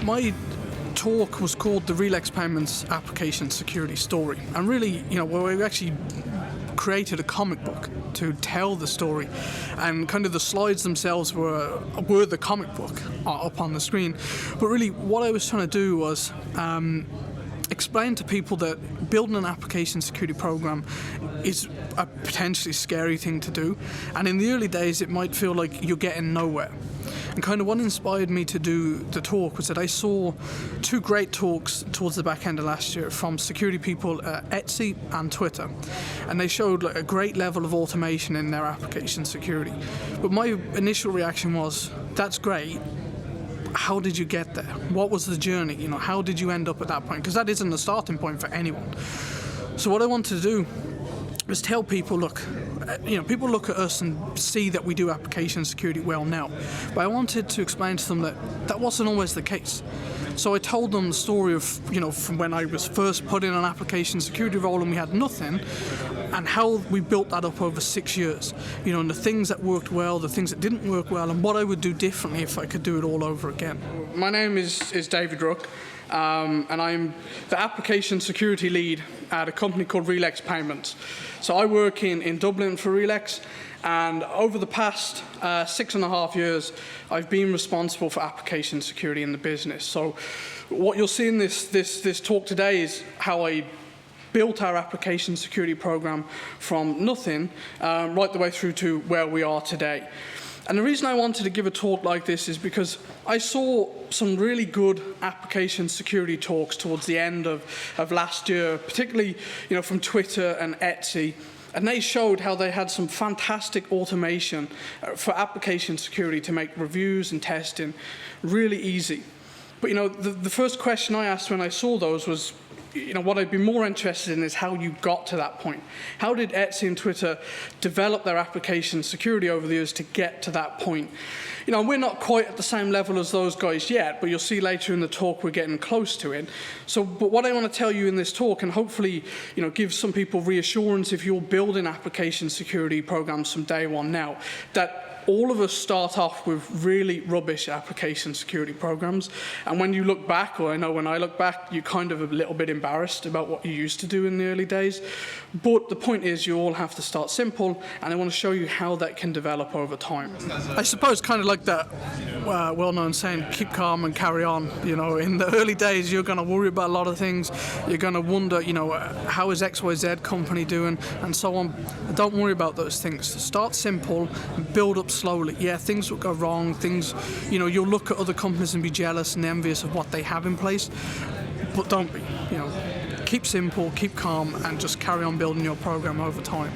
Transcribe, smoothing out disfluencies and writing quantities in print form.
my talk was called the Real X Payments Application Security Story, and really, we actually created a comic book to tell the story, and kind of the slides themselves were the comic book up on the screen. But really, what I was trying to do was explain to people that building an application security program is a potentially scary thing to do, and in the early days it might feel like you're getting nowhere. And kind of what inspired me to do the talk was that I saw two great talks towards the back end of last year from security people at Etsy and Twitter, and they showed a great level of automation in their application security. But my initial reaction was, that's great. How did you get there? What was the journey? How did you end up at that point? Because that isn't the starting point for anyone. So what I wanted to do was tell people, look, people look at us and see that we do application security well now. But I wanted to explain to them that that wasn't always the case. So I told them the story of, from when I was first put in an application security role and we had nothing, and how we built that up over 6 years. And the things that worked well, the things that didn't work well, and what I would do differently if I could do it all over again. My name is David Rook, and I'm the application security lead at a company called Real X Payments. So I work in Dublin for Real X, and over the past 6.5 years, I've been responsible for application security in the business. So what you'll see in this talk today is how I built our application security program from nothing right the way through to where we are today. And the reason I wanted to give a talk like this is because I saw some really good application security talks towards the end of last year, particularly from Twitter and Etsy, and they showed how they had some fantastic automation for application security to make reviews and testing really easy. But the first question I asked when I saw those was, what I'd be more interested in is how you got to that point. How did Etsy and Twitter develop their application security over the years to get to that point? We're not quite at the same level as those guys yet, but you'll see later in the talk we're getting close to it. But what I want to tell you in this talk, and hopefully, give some people reassurance if you're building application security programs from day one now, that all of us start off with really rubbish application security programs, and when you look back, or I know when I look back, you're kind of a little bit embarrassed about what you used to do in the early days. But the point is, you all have to start simple, and I want to show you how that can develop over time. I suppose kind of like that well-known saying, keep calm and carry on. In the early days, you're going to worry about a lot of things. You're going to wonder, how is XYZ company doing, and so on. Don't worry about those things. Start simple, build up slowly. Yeah, things will go wrong. Things, you'll look at other companies and be jealous and envious of what they have in place, but don't be. Keep simple, keep calm, and just carry on building your program over time.